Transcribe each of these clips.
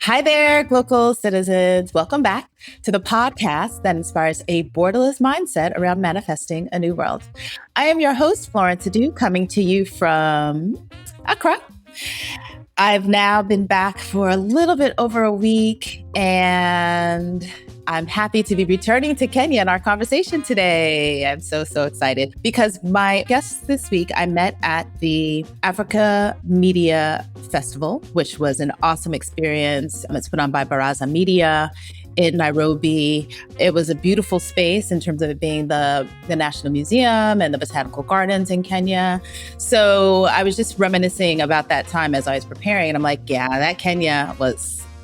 Hi there, Glocal citizens. Welcome back to the podcast that inspires a borderless mindset around manifesting a new world. I am your host, Florence Adu, coming to you from Accra. I've now been back for a little bit over a week, and I'm happy to be returning to Kenya in our conversation today. I'm so excited because my guests this week I met at the Africa Media Festival, which was an awesome experience. It's put on by Baraza Media in Nairobi. It was a beautiful space in terms of it being the National Museum and the Botanical Gardens in Kenya. So I was just reminiscing about that time as I was preparing. And I'm like, yeah, that Kenya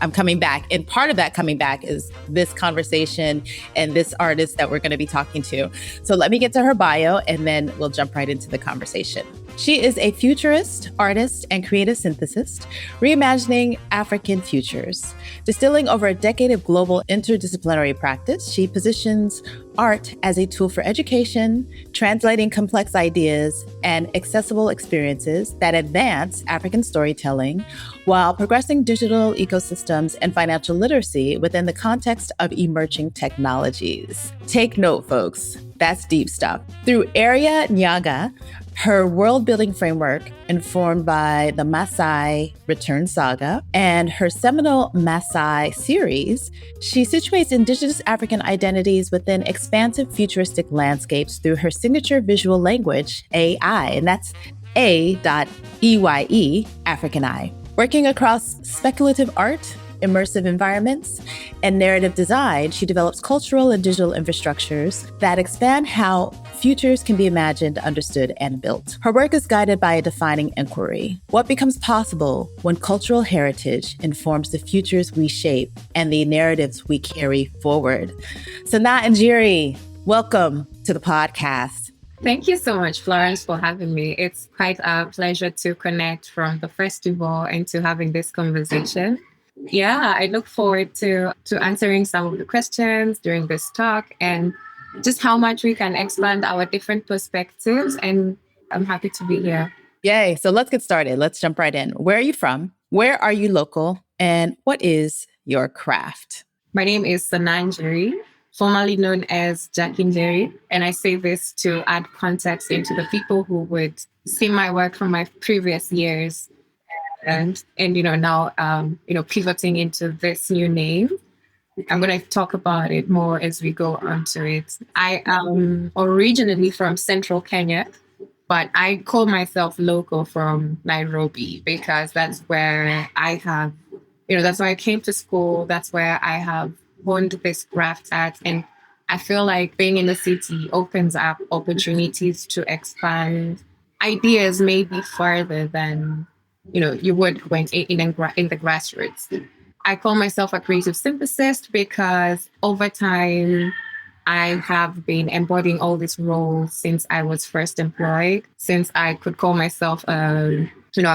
I'm coming back. And part of that coming back is this conversation and this artist that we're going to be talking to. So let me get to her bio and then we'll jump right into the conversation. She is a futurist, artist, and creative synthesist, reimagining African futures. Distilling over a decade of global interdisciplinary practice, she positions art as a tool for education, translating complex ideas and accessible experiences that advance African storytelling while progressing digital ecosystems and financial literacy within the context of emerging technologies. Take note, folks. That's deep stuff. Through Area Nyaga, her world-building framework informed by the Maasai Return Saga and her seminal Maasai series, she situates indigenous African identities within expansive futuristic landscapes through her signature visual language, AI, and that's A.EYE, African Eye. Working across speculative art, immersive environments, and narrative design, she develops cultural and digital infrastructures that expand how futures can be imagined, understood, and built. Her work is guided by a defining inquiry. What becomes possible when cultural heritage informs the futures we shape and the narratives we carry forward? Sana and Njeeri, welcome to the podcast. Thank you so much, Florence, for having me. It's quite a pleasure to connect from the festival and to having this conversation. Yeah, I look forward to answering some of the questions during this talk and just how much we can expand our different perspectives. And I'm happy to be here. Yay. So let's get started. Let's jump right in. Where are you from? Where are you local? And what is your craft? My name is Sana Njeeri, formerly known as Njeeri. And I say this to add context into the people who would see my work from my previous years. And now pivoting into this new name. I'm going to talk about it more as we go on to it. I am originally from central Kenya, but I call myself local from Nairobi because that's where I have, that's where I came to school. That's where I have honed this craft at. And I feel like being in the city opens up opportunities to expand ideas maybe further than you would when in the grassroots. I call myself a creative synthesist because over time, I have been embodying all these roles since I was first employed, since I could call myself a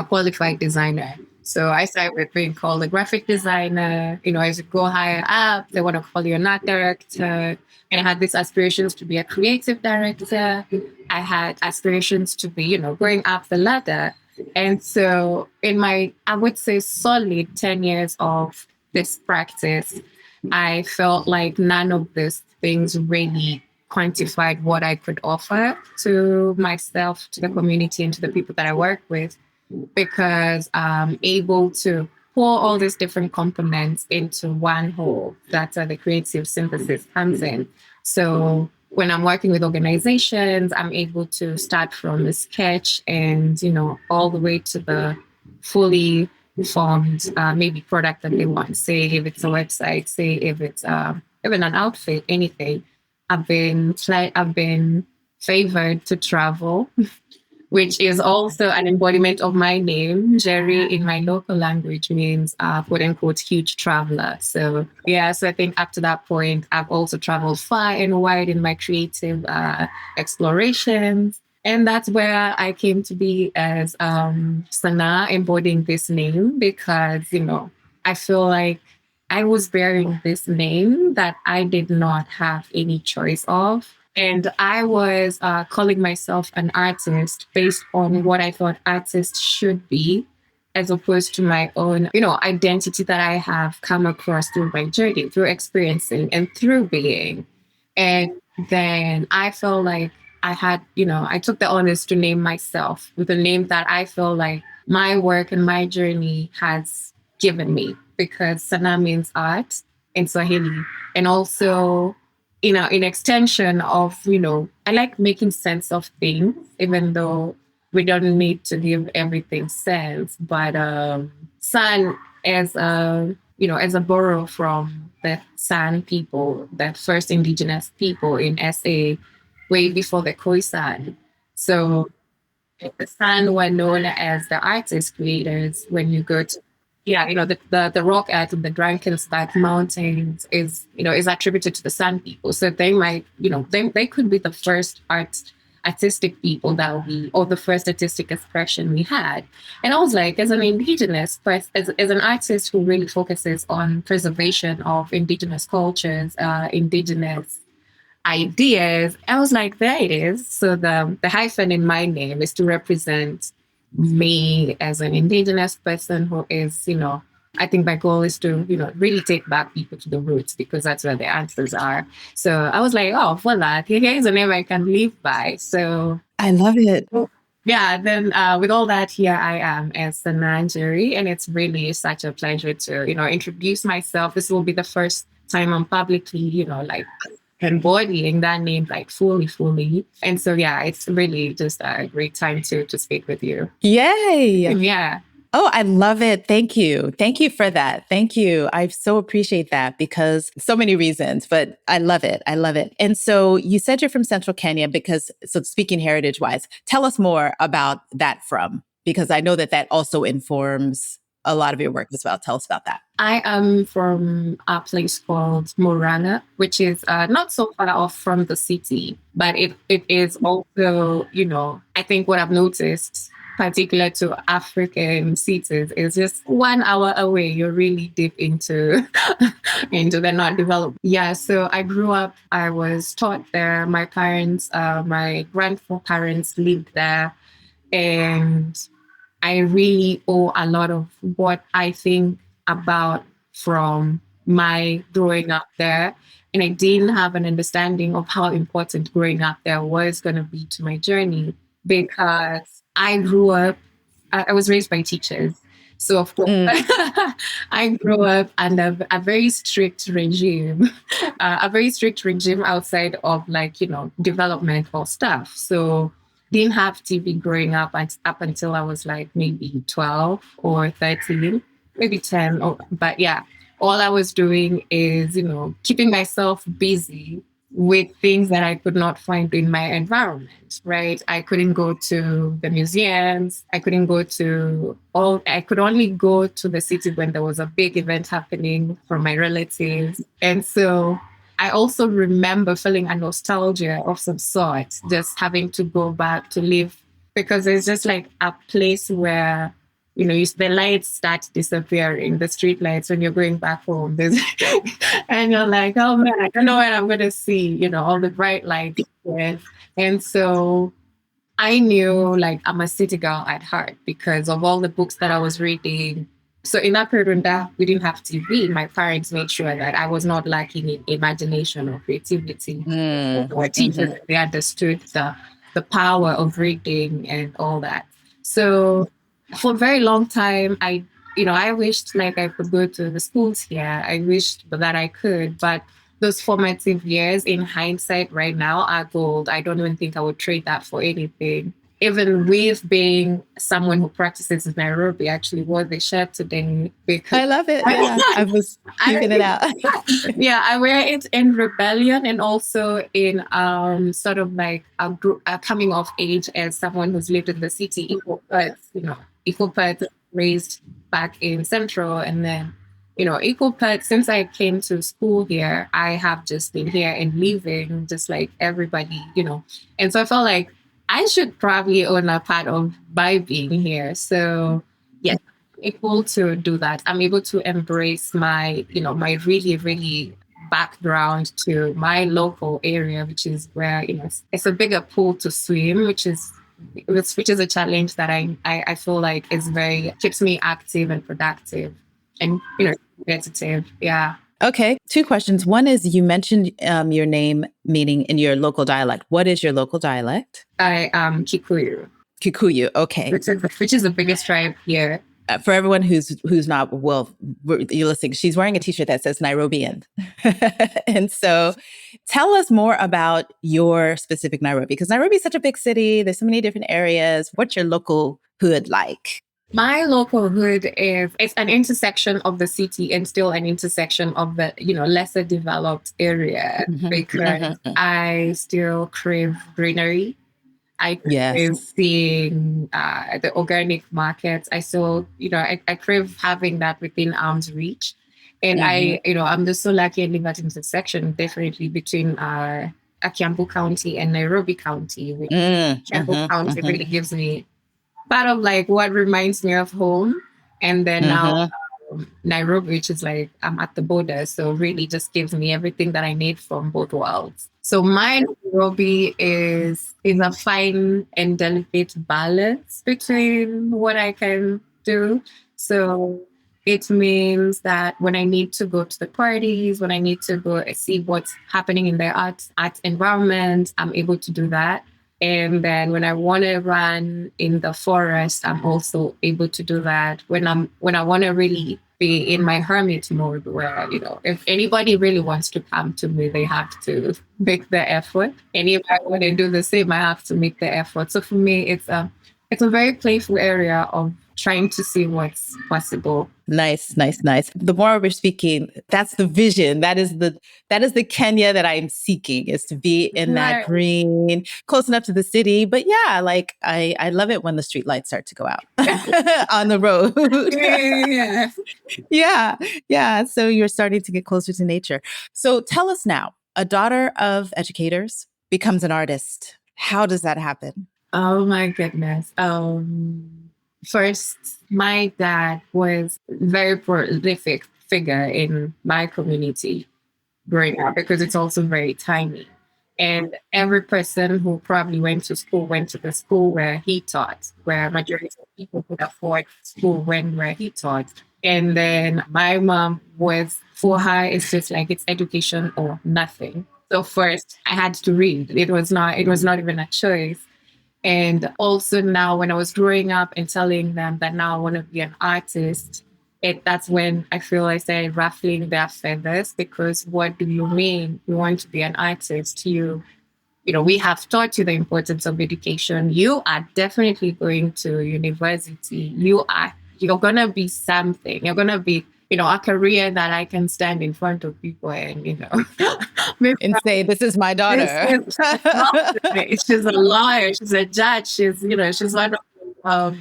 qualified designer. So I started with being called a graphic designer. As you go higher up, they want to call you an art director. And I had these aspirations to be a creative director. I had aspirations to be, going up the ladder. And so in my, I would say, solid 10 years of this practice, I felt like none of these things really quantified what I could offer to myself, to the community, and to the people that I work with, because I'm able to pour all these different components into one whole. That's where the creative synthesis comes in. So when I'm working with organizations, I'm able to start from the sketch and, all the way to the fully formed maybe product that they want. Say if it's a website, say if it's even an outfit, anything. I've been favored to travel, which is also an embodiment of my name. Njeeri in my local language means quote unquote huge traveler. So I think up to that point, I've also traveled far and wide in my creative explorations. And that's where I came to be as Sana, embodying this name because, I feel like I was bearing this name that I did not have any choice of. And I was calling myself an artist based on what I thought artists should be as opposed to my own, identity that I have come across through my journey, through experiencing and through being. And then I felt like I had, I took the honors to name myself with a name that I feel like my work and my journey has given me, because Sana means art in Swahili. And also, in extension of, I like making sense of things, even though we don't need to give everything sense. But San as a borrow from the San people, the first indigenous people in SA, way before the Khoisan. So the San were known as the artist creators. When you go to, yeah, the rock art in the Drakensberg Mountains is attributed to the San people. So they might, they could be the first artistic people that or the first artistic expression we had. And I was like, as an indigenous, as an artist who really focuses on preservation of indigenous cultures, indigenous ideas, I was like, there it is. So the hyphen in my name is to represent me as an indigenous person who is, I think my goal is to, really take back people to the roots, because that's where the answers are. So I was like, oh, voila, here's a name I can live by. So I love it. yeah, then with all that, here I am as the Njeeri, and it's really such a pleasure to, introduce myself. This will be the first time I'm publicly, like embodying that name like fully. And so yeah, it's really just a great time to speak with you. Yay. Yeah. Oh, I love it. Thank you. Thank you for that. Thank you. I so appreciate that, because so many reasons, but I love it. I love it. And so you said you're from Central Kenya, so speaking heritage wise, tell us more about that because I know that also informs a lot of your work as well. Tell us about that. I am from a place called Moranga, which is not so far off from the city, but it is also, I think what I've noticed, particular to African cities, is just 1 hour away. You're really deep into into the not developed. Yeah, so I grew up. I was taught there. My parents, my grandparents lived there, and I really owe a lot of what I think about from my growing up there. And I didn't have an understanding of how important growing up there was going to be to my journey, because I grew up, I was raised by teachers. So, of course, I grew up under a very strict regime, outside of developmental stuff. So, didn't have TV growing up until I was like maybe 12 or 13, maybe 10. But yeah, all I was doing is, keeping myself busy with things that I could not find in my environment, right? I couldn't go to the museums. I could only go to the city when there was a big event happening from my relatives. And so I also remember feeling a nostalgia of some sort, just having to go back to live, because it's just like a place where, the lights start disappearing, the street lights when you're going back home. And you're like, oh man, I don't know when I'm going to see, all the bright lights. And so I knew like I'm a city girl at heart because of all the books that I was reading. So in that period when we didn't have TV, my parents made sure that I was not lacking in imagination or creativity. Or teachers, they understood the power of reading and all that. So for a very long time, I wished like I could go to the schools here. I wished that I could, but those formative years in hindsight right now are gold. I don't even think I would trade that for anything. Even with being someone who practices in Nairobi, actually, what they shared today. I love it. Yeah, I was keeping it out. Yeah, I wear it in rebellion and also in sort of like a coming of age as someone who's lived in the city, equal parts raised back in Central, and then equal parts since I came to school here. I have just been here and living just like everybody, and so I felt like I should probably own a part of by being here. So yeah, able to do that. I'm able to embrace my, my really, really background to my local area, which is where, it's a bigger pool to swim, which is which is a challenge that I feel like is very keeps me active and productive and competitive. Yeah. Okay, two questions. One is you mentioned your name meaning in your local dialect. What is your local dialect? I am Kikuyu, Kikuyu. Okay. which is the biggest tribe here. For everyone who's not you're listening. She's wearing a T-shirt that says Nairobian, and so tell us more about your specific Nairobi because Nairobi is such a big city. There's so many different areas. What's your local hood like? My local hood is it's an intersection of the city and still an intersection of the lesser developed area because I still crave greenery. I crave Yes. seeing the organic markets. I still, I crave having that within arm's reach. And I'm just so lucky in that intersection, definitely between Kiambu County and Nairobi County. Kiambu County really gives me part of like what reminds me of home. And then now Nairobi, which is like I'm at the border, so really just gives me everything that I need from both worlds. So my Nairobi is a fine and delicate balance between what I can do. So it means that when I need to go to the parties, when I need to go see what's happening in the art environment, I'm able to do that. And then when I want to run in the forest, I'm also able to do that. When I want to really be in my hermit mode where, if anybody really wants to come to me, they have to make the effort. And if I want to do the same, I have to make the effort. So for me, it's a very playful area of trying to see what's possible. Nice. The more we're speaking, that's the vision. That is the Kenya that I'm seeking, is to be in that green, close enough to the city. But yeah, like I love it when the street lights start to go out on the road. Yeah. So you're starting to get closer to nature. So tell us now, a daughter of educators becomes an artist. How does that happen? Oh my goodness. First, my dad was a very prolific figure in my community growing up because it's also very tiny. And every person who probably went to the school where he taught, where majority of people could afford school where he taught. And then my mom for her, it's just like it's education or nothing. So first I had to read. It was not even a choice. And also now when I was growing up and telling them that now I want to be an artist, that's when I feel I started ruffling their feathers because what do you mean you want to be an artist? We have taught you the importance of education. You are definitely going to university. You're gonna be something. You're gonna be, a career that I can stand in front of people and, and say, this is my daughter. She's a lawyer. She's a judge. She's one of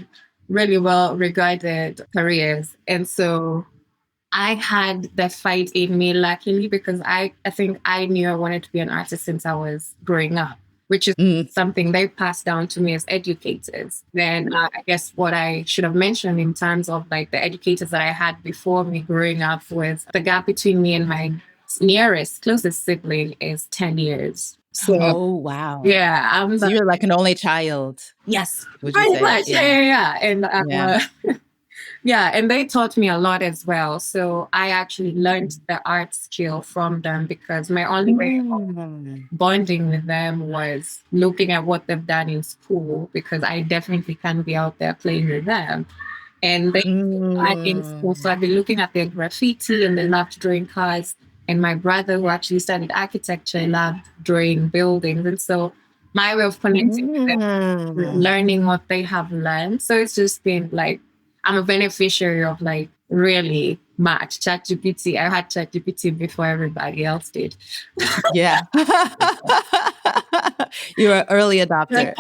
really well regarded careers. And so I had that fight in me, luckily, because I think I knew I wanted to be an artist since I was growing up, which is something they passed down to me as educators. Then I guess what I should have mentioned in terms of like the educators that I had before me growing up was the gap between me and my closest sibling is 10 years. So, oh, wow. Yeah. So you're like an only child. Yes. Pretty much. Yeah. And yeah, and they taught me a lot as well. So I actually learned the art skill from them because my only way of bonding with them was looking at what they've done in school because I definitely can't be out there playing with them. And they in school, so I've been looking at their graffiti and they loved drawing cars. And my brother, who actually studied architecture, loved drawing buildings. And so my way of connecting with them, learning what they have learned. So it's just been like, I'm a beneficiary of like really much ChatGPT. I had ChatGPT before everybody else did. Yeah. You're an early adopter.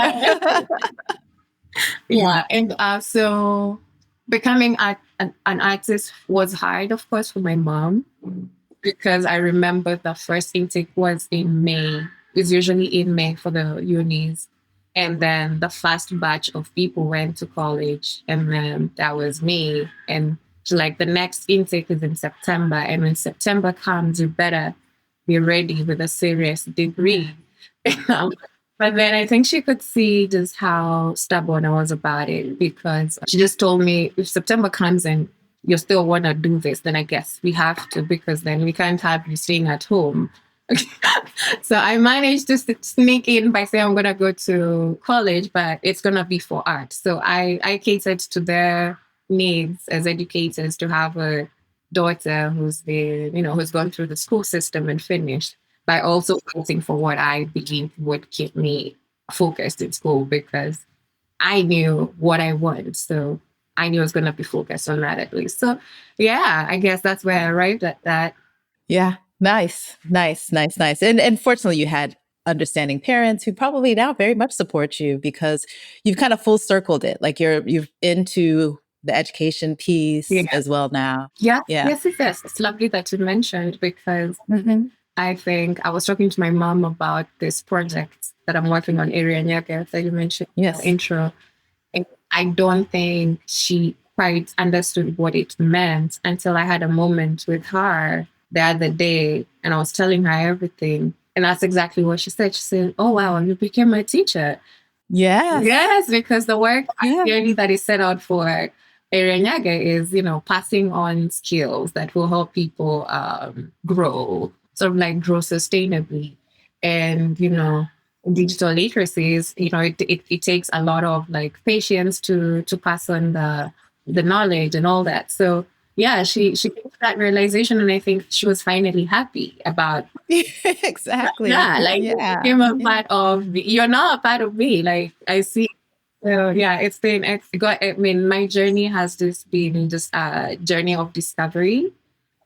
Yeah. And so becoming an artist was hard, of course, for my mom because I remember the first intake was in May. It's usually in May for the unis. And then the first batch of people went to college, and then that was me. And like the next intake is in September. And when September comes, you better be ready with a serious degree. But then I think she could see just how stubborn I was about it because she just told me if September comes and you still want to do this, then I guess we have to because then we can't have you staying at home. So I managed to sneak in by saying I'm going to go to college, but it's going to be for art. So I catered to their needs as educators to have a daughter who's gone through the school system and finished by also waiting for what I believe would keep me focused in school because I knew what I wanted. So I knew I was going to be focused on that at least. So, yeah, I guess that's where I arrived at that. Yeah. Nice. Nice. Nice. Nice. And fortunately you had understanding parents who probably now very much support you because you've kind of full circled it. Like you've into the education piece Yeah. as well now. Yeah. Yeah. Yes, it is. It's lovely that you mentioned because Mhm. I think I was talking to my mom about this project that I'm working on, Area Nyaga, that you mentioned in the Yes. intro. And I don't think she quite understood what it meant until I had a moment with her the other day and I was telling her everything. And that's exactly what she said. She said, "Oh, wow, you became my teacher." Yes. Yes, because the work Yeah. ideally that is set out for Erenyaga is, passing on skills that will help people grow, sort of like grow sustainably. And, digital literacy is, it takes a lot of like patience to pass on the knowledge and all that. So yeah, she came to that realization and I think she was finally happy about Exactly. yeah, like you Yeah. became a Yeah. part of me. You're not a part of me. Like I see. So yeah, I mean, my journey has just been just a journey of discovery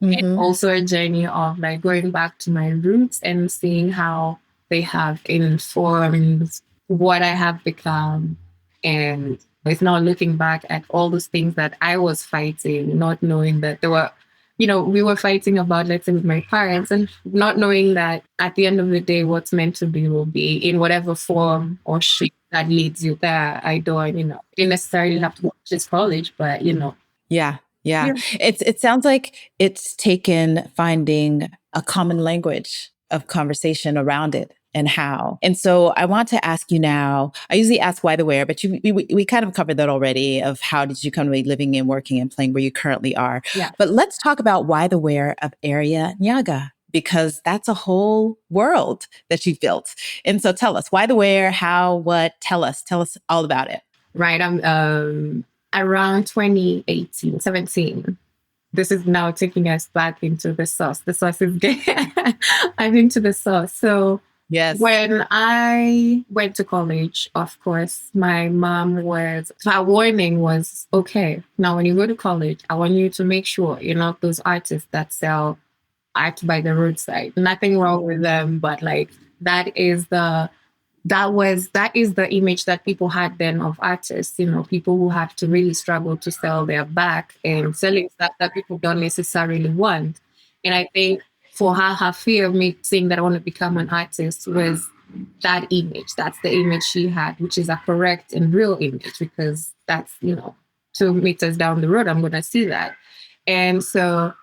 and Mhm. also a journey of like going back to my roots and seeing how they have informed what I have become. And it's now looking back at all those things that I was fighting, not knowing that there were, we were fighting about, let's say, with my parents, and not knowing that at the end of the day, what's meant to be will be in whatever form or shape that leads you there. I don't, didn't necessarily have to go to this college, but, Yeah. Yeah. yeah. It sounds like it's taken finding a common language of conversation around it and how. And so I want to ask you now, I usually ask why the where, but we kind of covered that already of how did you come to be living and working and playing where you currently are. Yeah. But let's talk about why the where of Area Nyaga, because that's a whole world that you've built. And so tell us why the where, how, what, tell us all about it. Right. I'm around 2018, 17. This is now taking us back into the source. The source is I'm into the source. So Yes. when I went to college, of course, my mom her warning was, okay, now when you go to college, I want you to make sure you're not those artists that sell art by the roadside. Nothing wrong with them, but like that is the that is the image that people had then of artists, people who have to really struggle to sell their back and selling stuff that people don't necessarily want. And I think for her fear of me saying that I want to become an artist was that image. That's the image she had, which is a correct and real image because that's, 2 meters down the road, I'm going to see that. And so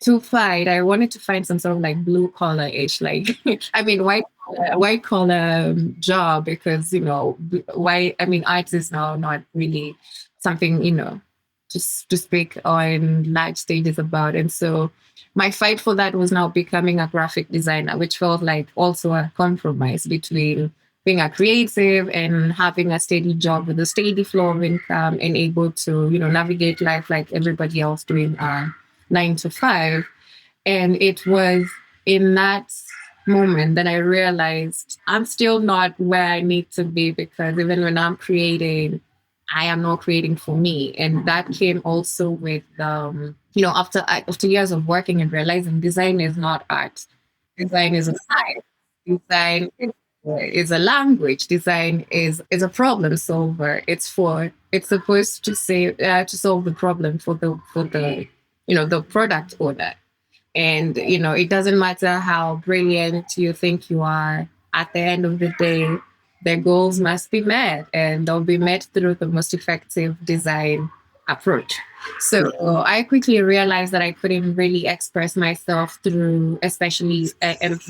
to fight, I wanted to find some sort of like blue collar ish, like, I mean, white collar job because, art is now not really something, just to speak on large stages about. And so my fight for that was now becoming a graphic designer, which felt like also a compromise between being a creative and having a steady job with a steady flow of income and able to, navigate life like everybody else doing 9 to 5. And it was in that moment that I realized I'm still not where I need to be because even when I'm creating, I am not creating for me. And that came also with, after years of working and realizing design is not art. Design is a science. Design is a language. Design is a problem solver. It's supposed to say to solve the problem for the the product owner. And, it doesn't matter how brilliant you think you are, at the end of the day, their goals must be met and they'll be met through the most effective design approach. So I quickly realized that I couldn't really express myself through, especially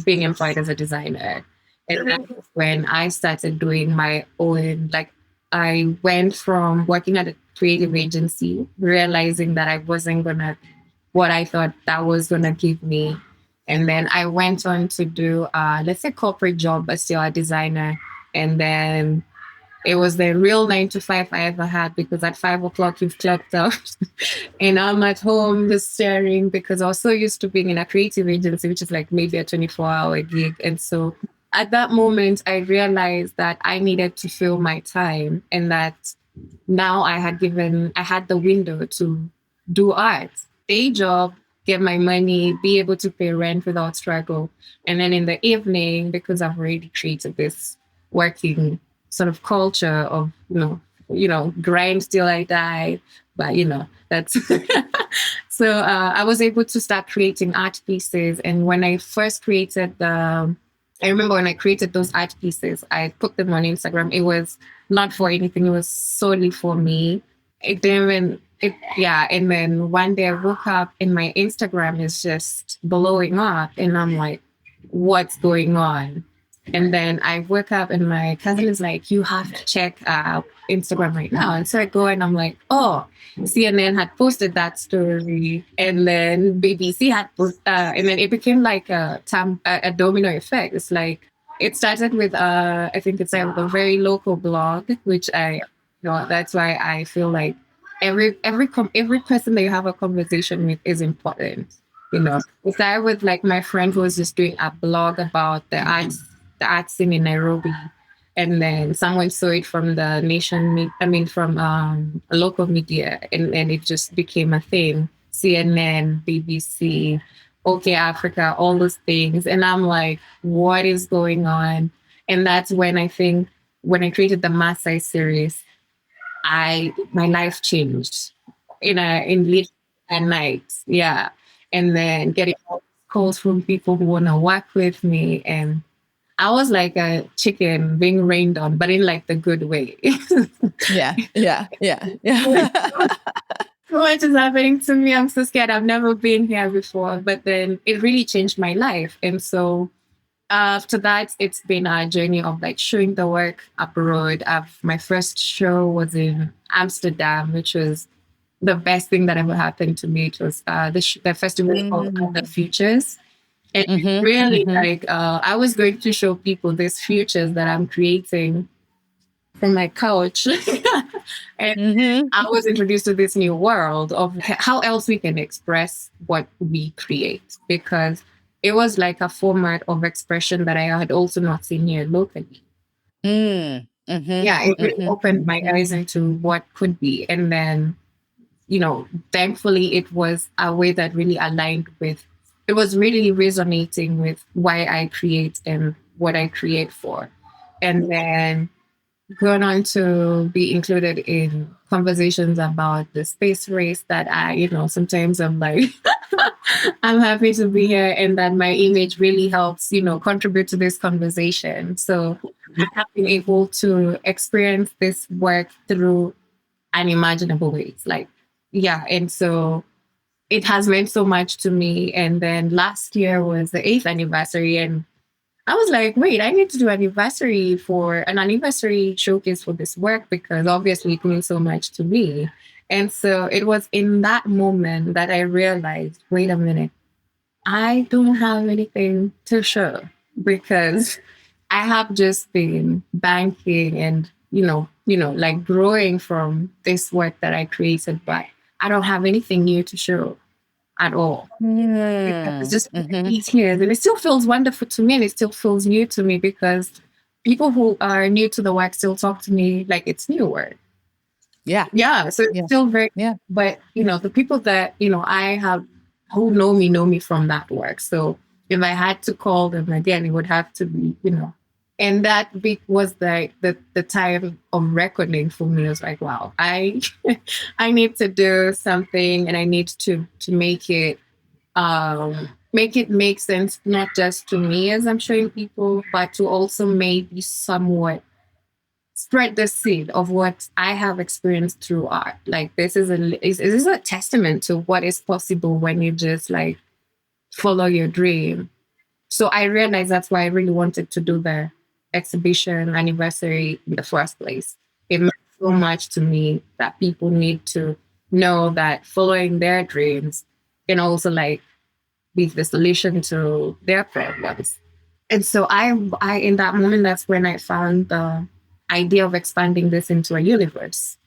being employed as a designer. And that's when I started doing my own, like, I went from working at a creative agency, realizing that I wasn't gonna what I thought that was gonna give me. And then I went on to do let's say corporate job, but still a designer. And then it was the real 9 to 5 I ever had, because at 5 o'clock you've clocked out. And I'm at home just staring, because I was so used to being in a creative agency, which is like maybe a 24-hour gig. And so at that moment, I realized that I needed to fill my time, and that now I had the window to do art, day job, get my money, be able to pay rent without struggle. And then in the evening, because I've already created this working sort of culture of, grind till I die. But that's so I was able to start creating art pieces. And when I first created I remember when I created those art pieces, I put them on Instagram. It was not for anything, it was solely for me. It didn't even, it, yeah. And then one day I woke up and my Instagram is just blowing up. And I'm like, what's going on? And then I woke up and my cousin is like, you have to check Instagram right now. And so I go and I'm like, oh, CNN had posted that story. And then BBC had posted, and then it became like a domino effect. It's like, it started with, I think it's a very local blog, which that's why I feel like every person that you have a conversation with is important. It started with like my friend who was just doing a blog about the art scene in Nairobi. And then someone saw it from the from local media, and it just became a thing. CNN, BBC, OK Africa, all those things. And I'm like, what is going on? And that's when I think, when I created the Maasai series, my life changed in late at night. Yeah. And then getting calls from people who want to work with me. And I was like a chicken being rained on, but in like the good way. Yeah. What is happening to me? I'm so scared. I've never been here before. But then it really changed my life. And so after that, it's been a journey of like showing the work abroad. My first show was in Amsterdam, which was the best thing that ever happened to me. It was the festival called The Futures. And really, like, I was going to show people these futures that I'm creating from my couch. And I was introduced to this new world of how else we can express what we create, because it was like a format of expression that I had also not seen here locally. Yeah, it really opened my eyes into what could be. And then, thankfully, it was a way that really aligned with, it was really resonating with why I create and what I create for. And then going on to be included in conversations about the space race that sometimes I'm like, I'm happy to be here, and that my image really helps, contribute to this conversation. So I have been able to experience this work through unimaginable ways. Like, yeah. And so it has meant so much to me. And then last year was the 8th anniversary, and I was like, wait, I need to do an anniversary showcase for this work, because obviously it means so much to me. And so it was in that moment that I realized, wait a minute, I don't have anything to show, because I have just been banking and, like growing from this work that I created, but I don't have anything new to show at all. It's just 8 years, and it still feels wonderful to me, and it still feels new to me, because people who are new to the work still talk to me like it's new work. Yeah. So it's still very, but the people that I have who know me from that work. So if I had to call them again, it would have to be, and that was like the time of reckoning for me. It was like, wow, I I need to do something, and I need to make it make sense, not just to me as I'm showing people, but to also maybe somewhat spread the seed of what I have experienced through art. Like, this is a testament to what is possible when you just like follow your dream. So I realized that's why I really wanted to do exhibition anniversary in the first place. It meant so much to me that people need to know that following their dreams can also like be the solution to their problems. And so I in that moment, that's when I found the idea of expanding this into a universe.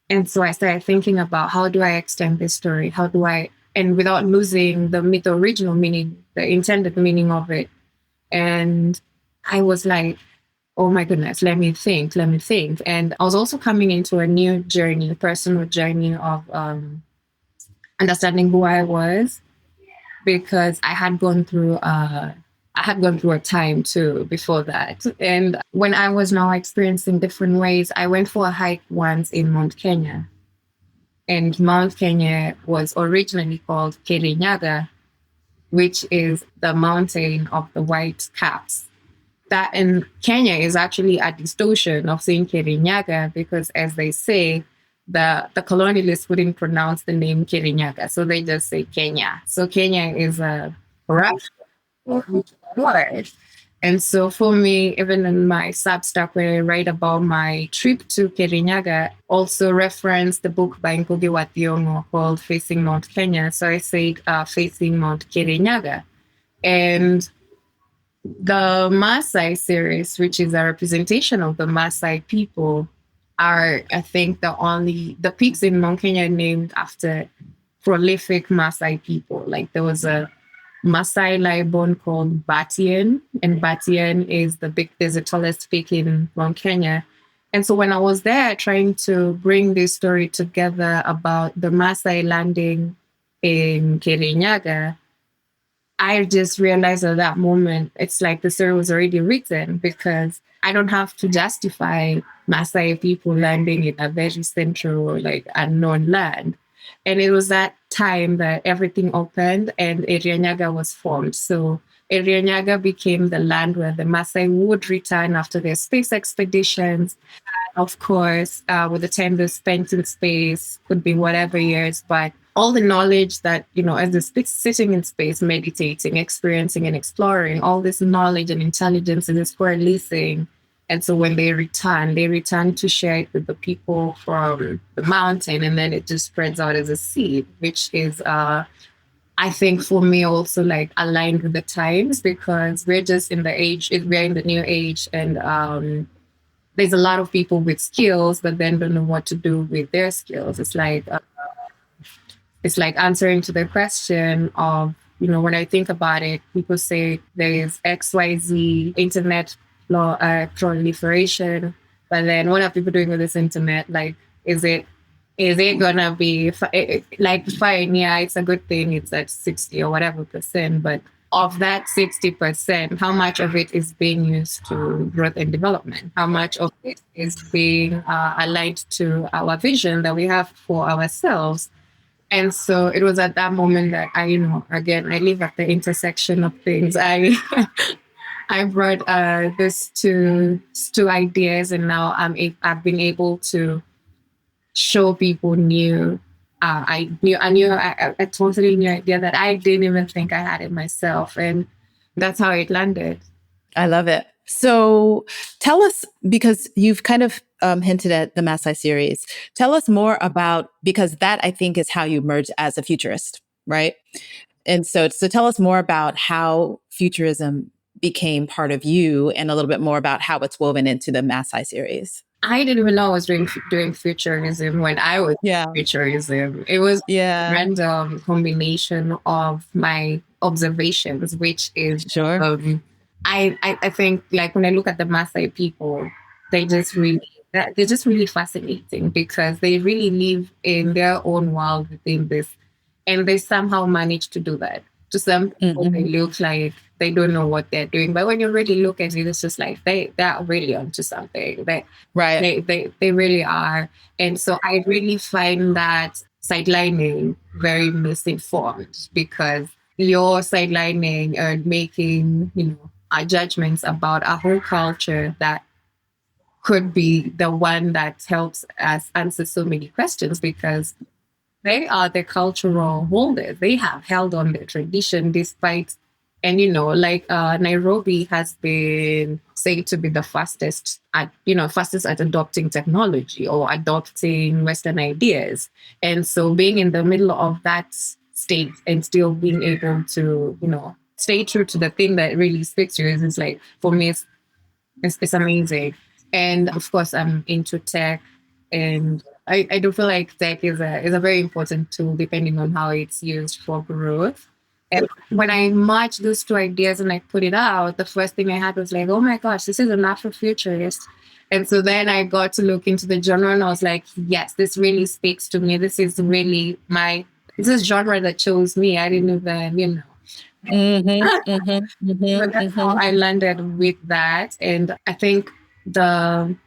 And so I started thinking about how do I extend this story? How do I, and without losing the original meaning, the intended meaning of it. And I was like, oh my goodness, let me think, let me think. And I was also coming into a new journey, a personal journey of understanding who I was, because I had gone through a time too before that. And when I was now experiencing different ways, I went for a hike once in Mount Kenya. And Mount Kenya was originally called Kirinyaga, which is the mountain of the white caps. That in Kenya is actually a distortion of saying Kirinyaga because, as they say, the colonialists wouldn't pronounce the name Kirinyaga, so they just say Kenya. So Kenya is a corruption word. And so for me, even in my Substack where I write about my trip to Kirinyaga, also reference the book by Ngugi wa Thiong'o called Facing Mount Kenya. So I said Facing Mount Kirinyaga. And the Maasai series, which is a representation of the Maasai people, are, I think, the peaks in Mount Kenya are named after prolific Maasai people. Like there was a Maasai Laibon called Batien, and Batien is the tallest peak in Mount Kenya. And so when I was there trying to bring this story together about the Maasai landing in Kirinyaga, I just realized at that moment, it's like the story was already written because I don't have to justify Maasai people landing in a very central, like unknown land. And it was that time that everything opened and Irianyaga was formed. So Irianyaga became the land where the Maasai would return after their space expeditions. Of course, with the time they spent in space, could be whatever years, but all the knowledge that, as they're sitting in space, meditating, experiencing and exploring, all this knowledge and intelligence is coalescing. And so when they return to share it with the people from the mountain, and then it just spreads out as a seed, which is, I think for me also like aligned with the times because we're just in we're in the new age and there's a lot of people with skills, but then don't know what to do with their skills. It's like answering to the question of, when I think about it, people say there is XYZ internet proliferation, but then what are people doing with this internet? Like, is it gonna be like fine? Yeah, it's a good thing. It's at 60 or whatever percent, but of that 60%, how much of it is being used to growth and development? How much of it is being aligned to our vision that we have for ourselves? And so it was at that moment that again, I live at the intersection of things. I brought this two ideas, and now I've been able to show people a totally new idea that I didn't even think I had it myself, and that's how it landed. I love it. So tell us, because you've kind of hinted at the Maasai series, tell us more about, because that I think is how you emerged as a futurist, right? And so tell us more about how futurism became part of you and a little bit more about how it's woven into the Maasai series. I didn't even know I was doing futurism when I was futurism. It was a random combination of my observations, which is sure. I think like when I look at the Maasai people, they're just really fascinating because they really live in their own world within this, and they somehow manage to do that. To some people, they look like they don't know what they're doing, but when you really look at it, it's just like they're really onto something. They really are, and so I really find that sidelining very misinformed because you're sidelining and making judgments about a whole culture that could be the one that helps us answer so many questions because they are the cultural holders. They have held on their tradition despite And like Nairobi has been said to be the fastest at adopting technology or adopting Western ideas. And so being in the middle of that state and still being able to, stay true to the thing that really speaks to you is like, for me, it's amazing. And of course, I'm into tech, and I do feel like tech is a very important tool depending on how it's used for growth. And when I matched those two ideas and I put it out, the first thing I had was like, oh my gosh, this is an Afrofuturist. And so then I got to look into the genre and I was like, yes, this really speaks to me. This is genre that chose me. I didn't even. But that's how I landed with that. And I think the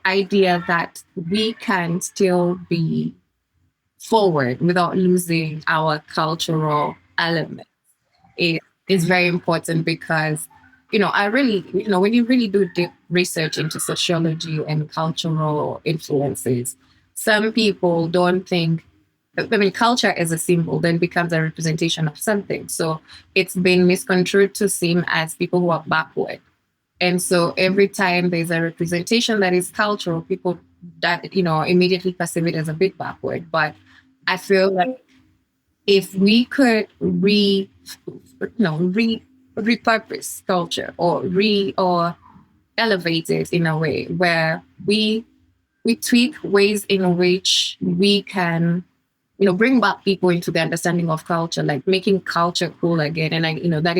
idea that we can still be forward without losing our cultural element is very important because I really when you really do deep research into sociology and cultural influences, some people don't think, I mean, culture as a symbol then becomes a representation of something. So it's been misconstrued to seem as people who are backward. And so every time there's a representation that is cultural, people that immediately perceive it as a bit backward. But I feel like if we could repurpose culture or elevate it in a way where we tweak ways in which we can bring back people into the understanding of culture, like making culture cool again. And that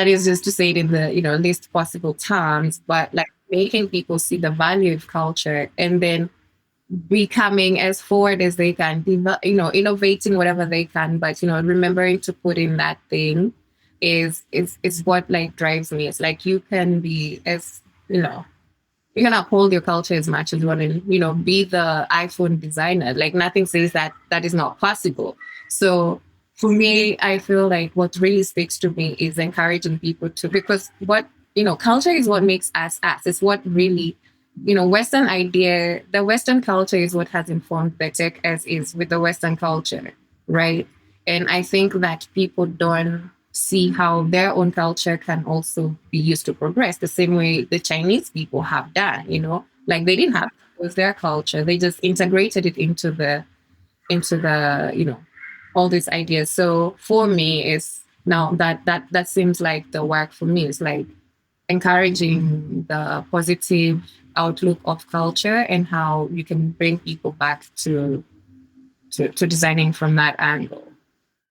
is just to say it in the least possible terms, but like making people see the value of culture and then becoming as forward as they can, innovating whatever they can, but remembering to put in that thing is what like drives me. It's like you can be as you can uphold your culture as much as you want to, be the iPhone designer. Like nothing says that that is not possible. So for me, I feel like what really speaks to me is encouraging people to, because culture is what makes us us. It's what really, the Western culture is what has informed the tech as is with the Western culture, right? And I think that people don't see how their own culture can also be used to progress the same way the Chinese people have done, like they didn't have it was their culture. They just integrated it into the all these ideas. So for me is now that seems like the work for me is like encouraging the positive outlook of culture and how you can bring people back to designing from that angle.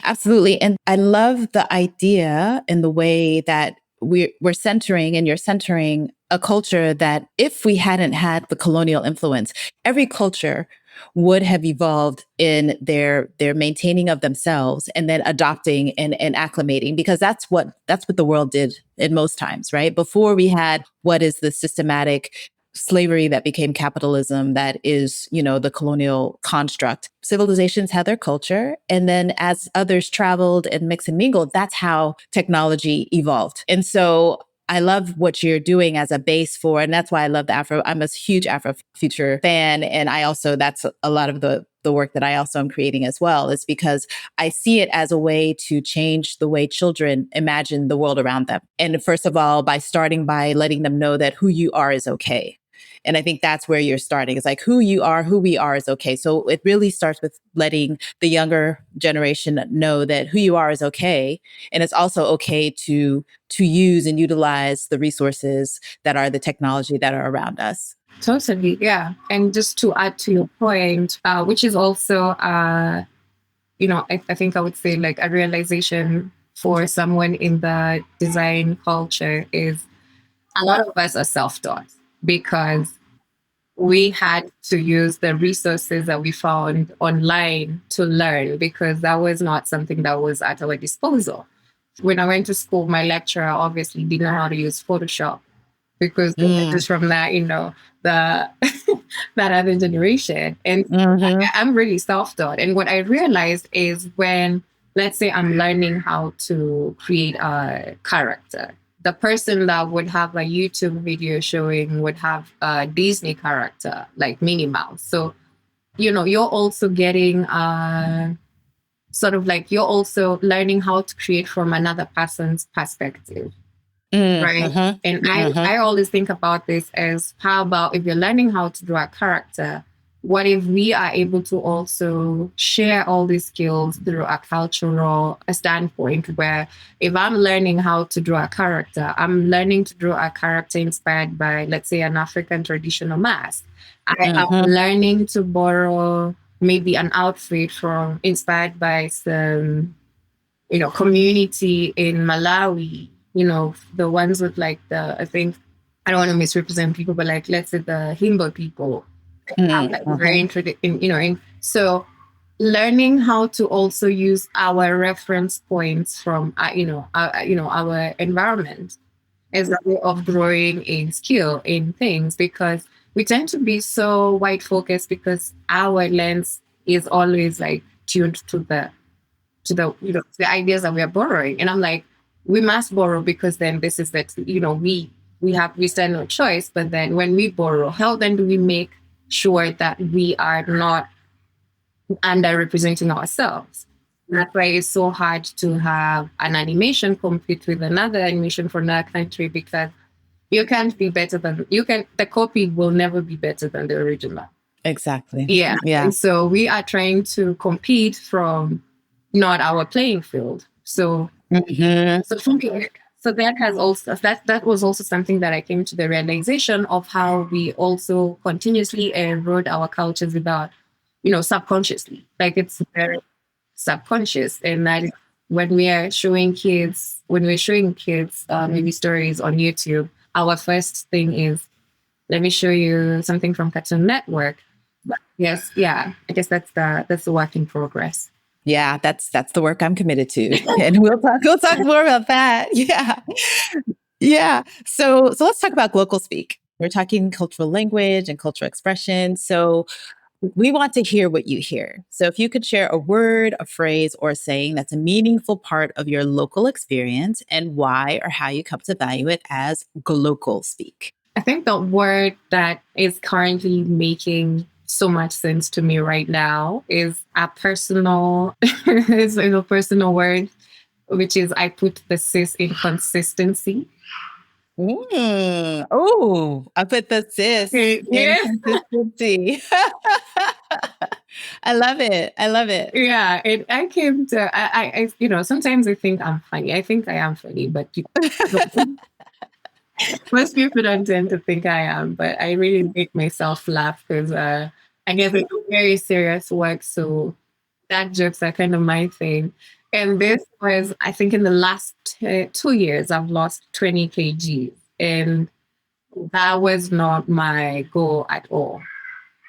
Absolutely. And I love the idea and the way that we're centering and you're centering a culture that if we hadn't had the colonial influence, every culture would have evolved in their maintaining of themselves and then adopting and acclimating, because that's what the world did in most times, right? Before we had what is the systematic slavery that became capitalism, that is, the colonial construct. Civilizations had their culture. And then as others traveled and mixed and mingled, that's how technology evolved. And so I love what you're doing as a base for, and that's why I love I'm a huge Afrofuture fan. And that's a lot of the work that I also am creating as well, is because I see it as a way to change the way children imagine the world around them. And first of all, by starting by letting them know that who you are is okay. And I think that's where you're starting. It's like who you are, who we are is okay. So it really starts with letting the younger generation know that who you are is okay. And it's also okay to use and utilize the resources that are the technology that are around us. Totally, yeah. And just to add to your point, which is also, I think I would say like a realization for someone in the design culture is a lot of us are self-taught because we had to use the resources that we found online to learn because that was not something that was at our disposal. When I went to school, my lecturer obviously didn't know how to use Photoshop because just from that, the that other generation. And I'm really self-taught. And what I realized is when, let's say, I'm learning how to create a character, the person that would have a YouTube video showing would have a Disney character like Minnie Mouse. So, you're also getting sort of like you're also learning how to create from another person's perspective, right? Mm-hmm. And Mm-hmm. I always think about this as, how about if you're learning how to draw a character, what if we are able to also share all these skills through a cultural standpoint, where if I'm learning how to draw a character, I'm learning to draw a character inspired by, let's say, an African traditional mask. I am Mm-hmm. learning to borrow maybe an outfit from inspired by some, community in Malawi, the ones with like I think, I don't want to misrepresent people, but like, let's say the Himba people have like very Mm-hmm. so learning how to also use our reference points from, our environment as a way of growing in skill in things, because we tend to be so white focused because our lens is always like tuned to the ideas that we are borrowing. And I'm like, we must borrow because then this is that, we stand no choice. But then when we borrow, how then do we make sure that we are not underrepresenting ourselves? That's why it's so hard to have an animation compete with another animation from another country, because you can't be better than the copy will never be better than the original. Exactly. Yeah. Yeah. And so we are trying to compete from not our playing field. So Mm-hmm. for me, so that was also something that I came to the realization of, how we also continuously erode our cultures without, subconsciously. Like, it's very subconscious. And that when we're showing kids maybe stories on YouTube, our first thing is, let me show you something from Cartoon Network. But yes, yeah, I guess that's the work in progress. Yeah, that's the work I'm committed to. And we'll talk more about that. Yeah. Yeah. So let's talk about global speak. We're talking cultural language and cultural expression. So we want to hear what you hear. So if you could share a word, a phrase, or a saying that's a meaningful part of your local experience, and why or how you come to value it as glocal speak. I think the word that is currently making so much sense to me right now is a personal, is a personal word, which is, I put the sis in consistency. Oh, I put the sis Okay, in yeah. consistency. I love it. I love it. Yeah, and I came to, sometimes I think I'm funny. I think I am funny, but most people don't tend to think I am, but I really make myself laugh because I guess it's very serious work. So that jokes are kind of my thing. And this was, I think, in the last 2 years, I've lost 20 kg. And that was not my goal at all.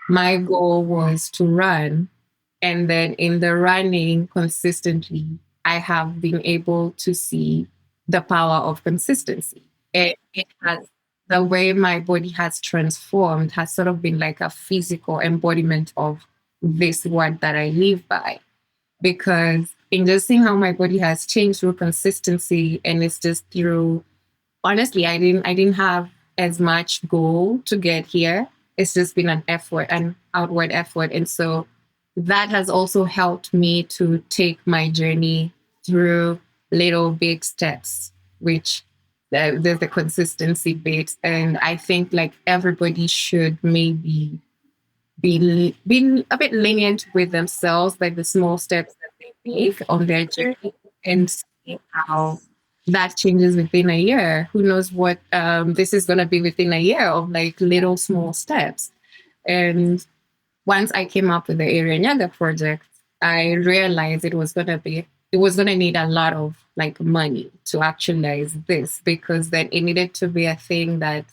My goal was to run. And then in the running consistently, I have been able to see the power of consistency. It has, the way my body has transformed has sort of been like a physical embodiment of this word that I live by. Because in just seeing how my body has changed through consistency, and it's just through, honestly, I didn't have as much goal to get here. It's just been an effort, an outward effort. And so that has also helped me to take my journey through little big steps, which there's the consistency bit. And I think like everybody should maybe be a bit lenient with themselves, like the small steps that they make on their journey, and see how that changes within a year. Who knows what this is going to be within a year of like little small steps. And once I came up with the Area Nyaga project, I realized it was gonna need a lot of like money to actualize this, because then it needed to be a thing that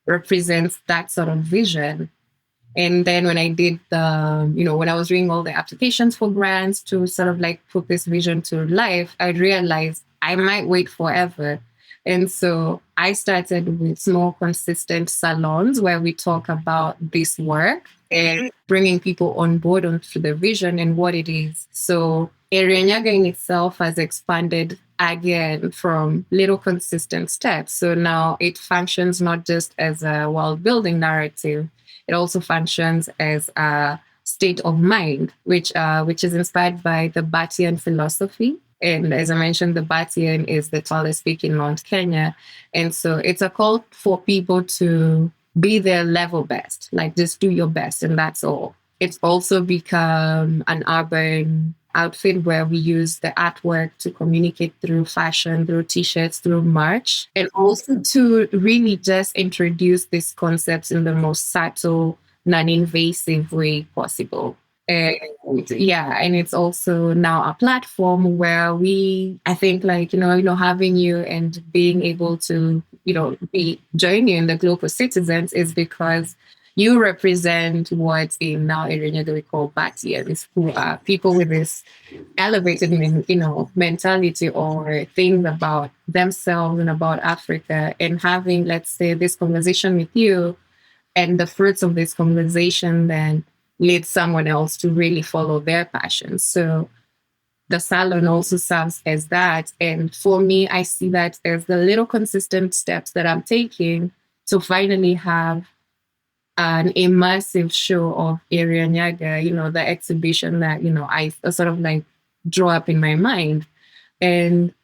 represents that sort of vision. And then when I did when I was doing all the applications for grants to sort of like put this vision to life, I realized I might wait forever. And so I started with small, consistent salons where we talk about this work and bringing people on board onto the vision and what it is. So Erenyaga in itself has expanded again from little consistent steps. So now it functions not just as a world building narrative, it also functions as a state of mind, which is inspired by the Batian philosophy. And as I mentioned, the Batian is the tallest peak in Mount Kenya. And so it's a call for people to be their level best, like just do your best, and that's all. It's also become an urban outfit where we use the artwork to communicate through fashion, through t-shirts, through merch, and also to really just introduce these concepts in the most subtle, non-invasive way possible. And yeah, and it's also now a platform where I think like, having you and being able to, be join you in the Global Citizens is because you represent what in now area that we call Batians, who are people with this elevated, mentality or things about themselves and about Africa, and having, let's say, this conversation with you, and the fruits of this conversation then lead someone else to really follow their passions. So the salon also serves as that. And for me, I see that as the little consistent steps that I'm taking to finally have an immersive show of Nyaga, the exhibition that, I sort of like draw up in my mind. And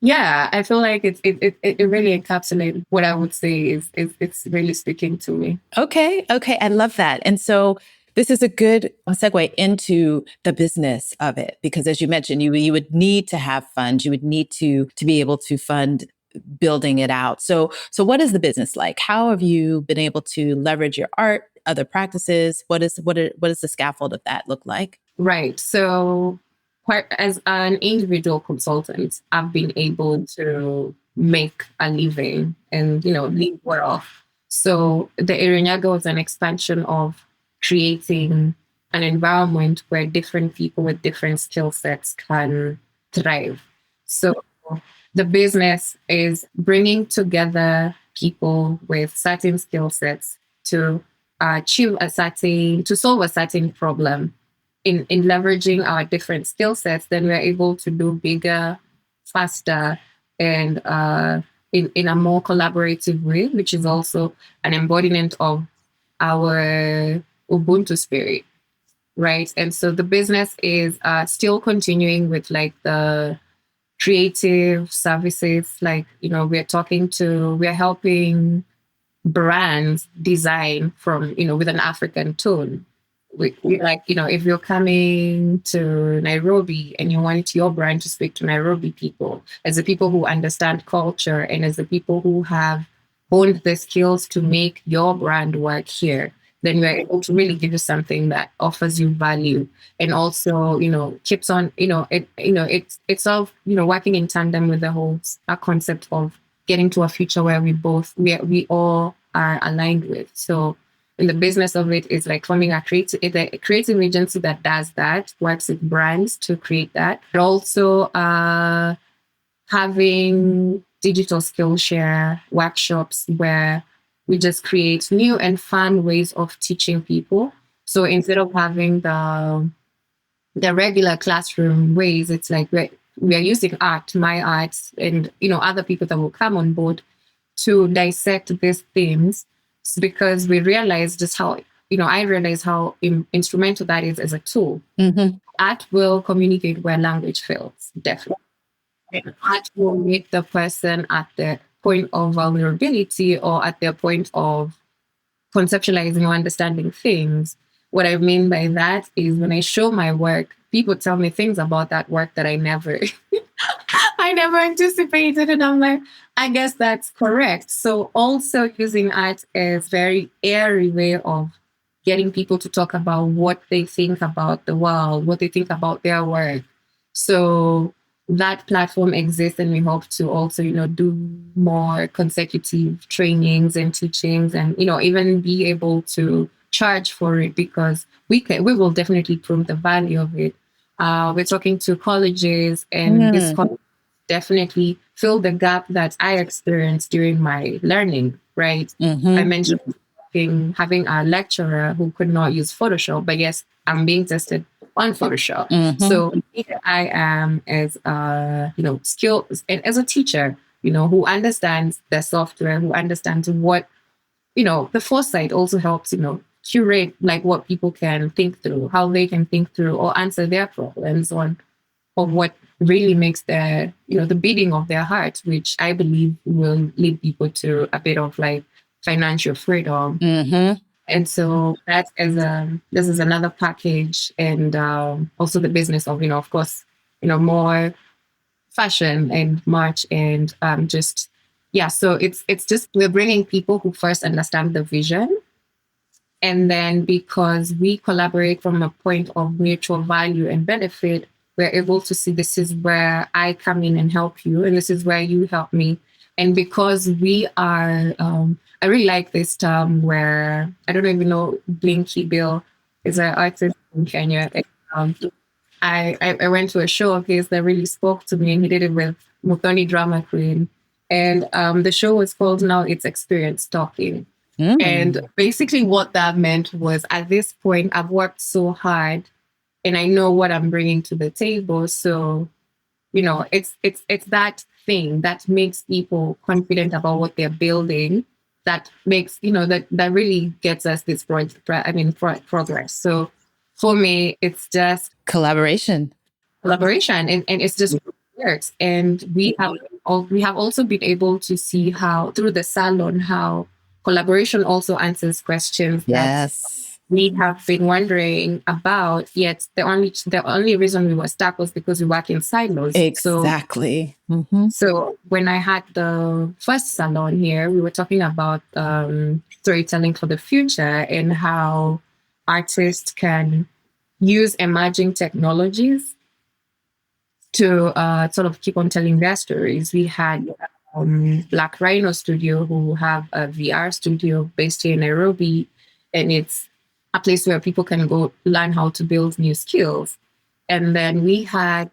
yeah, I feel like it really encapsulates what I would say is it's really speaking to me. Okay. I love that. And so this is a good segue into the business of it, because as you mentioned, you would need to have funds. You would need to be able to fund building it out. So what is the business like? How have you been able to leverage your art, other practices? What is the scaffold of that look like? Right. So as an individual consultant, I've been able to make a living and, live well. So the Irinyaga was an expansion of creating an environment where different people with different skill sets can thrive. So the business is bringing together people with certain skill sets to to solve a certain problem. In leveraging our different skill sets, then we're able to do bigger, faster, and in a more collaborative way, which is also an embodiment of our Ubuntu spirit, right? And so the business is still continuing with like the creative services, like, we're helping brands design from, with an African tone. Like, if you're coming to Nairobi and you want your brand to speak to Nairobi people, as the people who understand culture and as the people who have honed the skills to make your brand work here, then we're able to really give you something that offers you value and also, keeps on, it's all, working in tandem with the whole concept of getting to a future where we all are aligned with. So in the business of it is like forming a creative agency that does that, works with brands to create that, but also having digital Skillshare workshops where we just create new and fun ways of teaching people. So instead of having the regular classroom ways, it's like we are using art, my art, and other people that will come on board to dissect these themes, because we realize just how I realize how instrumental that is as a tool. Mm-hmm. Art will communicate where language fails, definitely. Art will meet the person at the point of vulnerability or at their point of conceptualizing or understanding things. What I mean by that is when I show my work, people tell me things about that work that I never anticipated. And I'm like, I guess that's correct. So also using art as very airy way of getting people to talk about what they think about the world, what they think about their work. So that platform exists, and we hope to also, do more consecutive trainings and teachings, and even be able to charge for it, because we will definitely prove the value of it. We're talking to colleges, and this definitely fill the gap that I experienced during my learning. Right, I mentioned having a lecturer who could not use Photoshop, but yes, I'm being tested on Photoshop. So here I am as a skill and as a teacher, who understands the software, who understands what the foresight also helps, curate like what people can think through, how they can think through or answer their problems on of what really makes their, the beating of their heart, which I believe will lead people to a bit of like financial freedom. Mm-hmm. And so that is this is another package, and also the business of, of course, more fashion and merch and just yeah. So it's just we're bringing people who first understand the vision, and then because we collaborate from a point of mutual value and benefit, we're able to see this is where I come in and help you, and this is where you help me. And because we are, I really like this term where I don't even know, Blinky Bill is an artist in Kenya. Um, I went to a show of his that really spoke to me, and he did it with Muthoni Drama Queen. And the show was called Now It's Experience Talking. And basically, what that meant was at this point, I've worked so hard and I know what I'm bringing to the table. So, it's that thing that makes people confident about what they're building. That makes, that really gets us this progress. So for me, it's just Collaboration. And it's just works. And we have also been able to see how through the salon how collaboration also answers questions that Yes. we have been wondering about. Yet the only reason we were stuck was because we work in silos. Exactly. So when I had the first salon here, we were talking about storytelling for the future and how artists can use emerging technologies to sort of keep on telling their stories. We had Black Rhino Studio, who have a VR studio based here in Nairobi, and it's a place where people can go learn how to build new skills. And then we had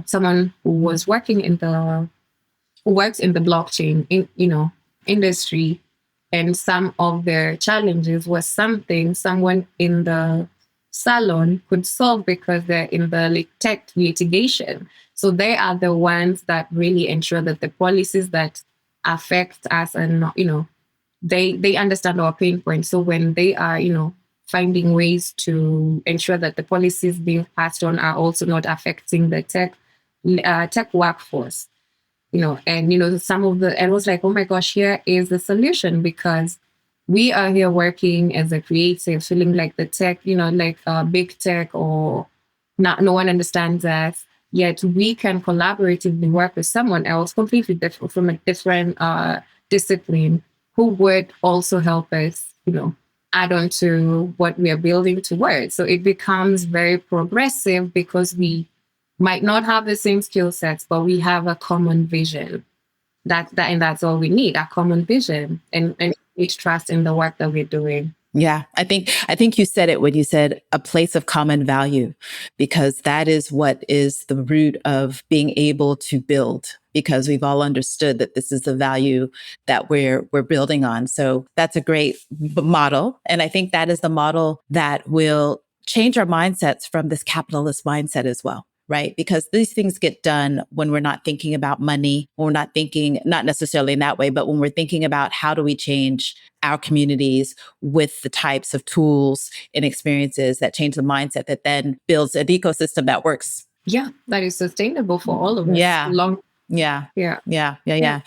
someone who was working who works in the blockchain industry, and some of their challenges was something someone in the salon could solve because they're in the tech litigation. So they are the ones that really ensure that the policies that affect us and they understand our pain points. So when they are finding ways to ensure that the policies being passed on are also not affecting the tech workforce, and and it was like, oh my gosh, here is the solution, because we are here working as a creative, feeling like the tech, like big tech, or not, no one understands us. Yet we can collaboratively work with someone else completely different from a different discipline who would also help us, add on to what we are building towards. So it becomes very progressive because we might not have the same skill sets, but we have a common vision. And that's all we need, a common vision and each trust in the work that we're doing. Yeah, I think you said it when you said a place of common value, because that is what is the root of being able to build, because we've all understood that this is the value that we're building on. So that's a great model. And I think that is the model that will change our mindsets from this capitalist mindset as well. Right? Because these things get done when we're not thinking about money, when we're not thinking, not necessarily in that way, but when we're thinking about how do we change our communities with the types of tools and experiences that change the mindset that then builds an ecosystem that works. Yeah, that is sustainable for all of us. Yeah. Yeah.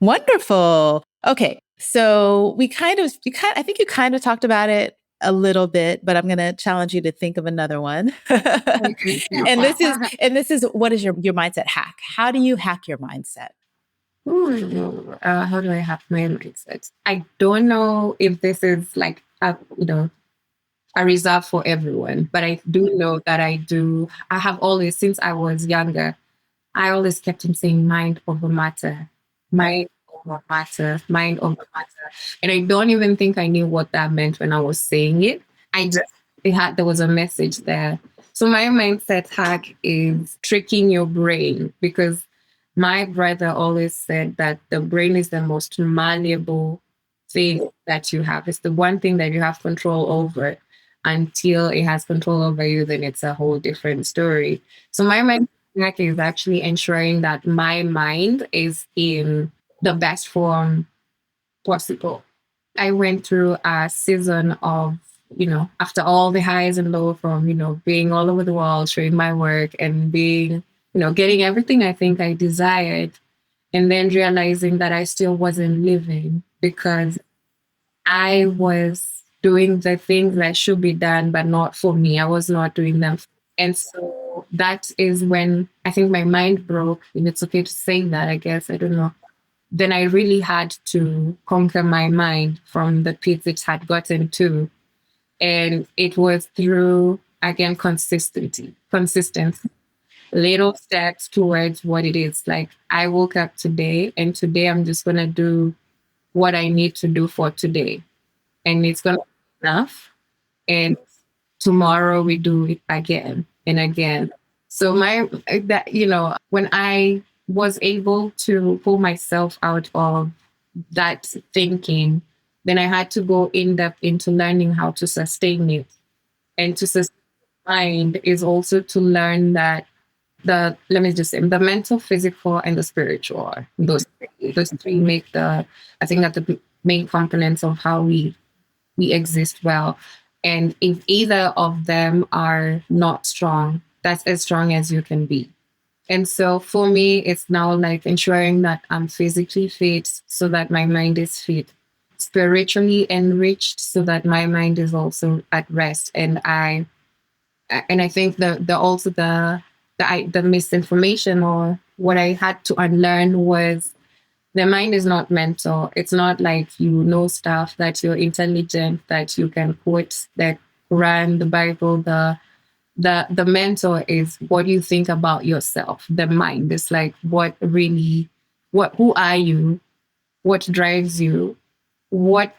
Wonderful. Okay. So I think you kind of talked about it a little bit, but I'm going to challenge you to think of another one. and this is what is your mindset hack? How do you hack your mindset? How do I hack my mindset? I don't know if this is like a reserve for everyone, but I do know that I have always, since I was younger, I always kept on saying mind over matter, mind over matter, mind over matter. And I don't even think I knew what that meant when I was saying it. There was a message there. So my mindset hack is tricking your brain, because my brother always said that the brain is the most malleable thing that you have. It's the one thing that you have control over. Until it has control over you, then it's a whole different story. So my mindset hack is actually ensuring that my mind is in the best form possible. I went through a season of after all the highs and lows from, being all over the world, showing my work and being, getting everything I think I desired, and then realizing that I still wasn't living because I was doing the things that should be done, but not for me. I was not doing them. And so that is when I think my mind broke. And it's okay to say that, I guess. I don't know. Then I really had to conquer my mind from the pits it had gotten to. And it was through, again, consistency, little steps towards what it is. Like I woke up today, and today I'm just going to do what I need to do for today. And it's going to be enough. And tomorrow we do it again and again. So when I was able to pull myself out of that thinking, then I had to go in depth into learning how to sustain it. And to sustain mind is also to learn that the let me just say the mental, physical, and the spiritual. Those three make the I think that the main components of how we exist well. And if either of them are not strong, that's as strong as you can be. And so for me, it's now like ensuring that I'm physically fit so that my mind is fit, spiritually enriched so that my mind is also at rest. And I think the misinformation or what I had to unlearn was the mind is not mental. It's not like stuff, that you're intelligent, that you can quote the Quran, the Bible. The mental is what you think about yourself. The mind is like who are you? What drives you? What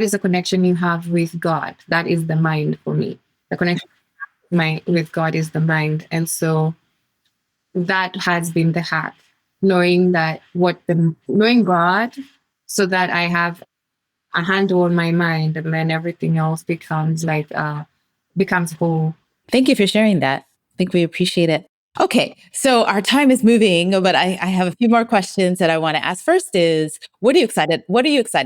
is the connection you have with God? That is the mind for me. The connection with God is the mind. And so that has been the hack, knowing God, so that I have a handle on my mind, and then everything else becomes whole. Thank you for sharing that. I think we appreciate it. Okay, so our time is moving, but I have a few more questions that I want to ask. First is, what are you excited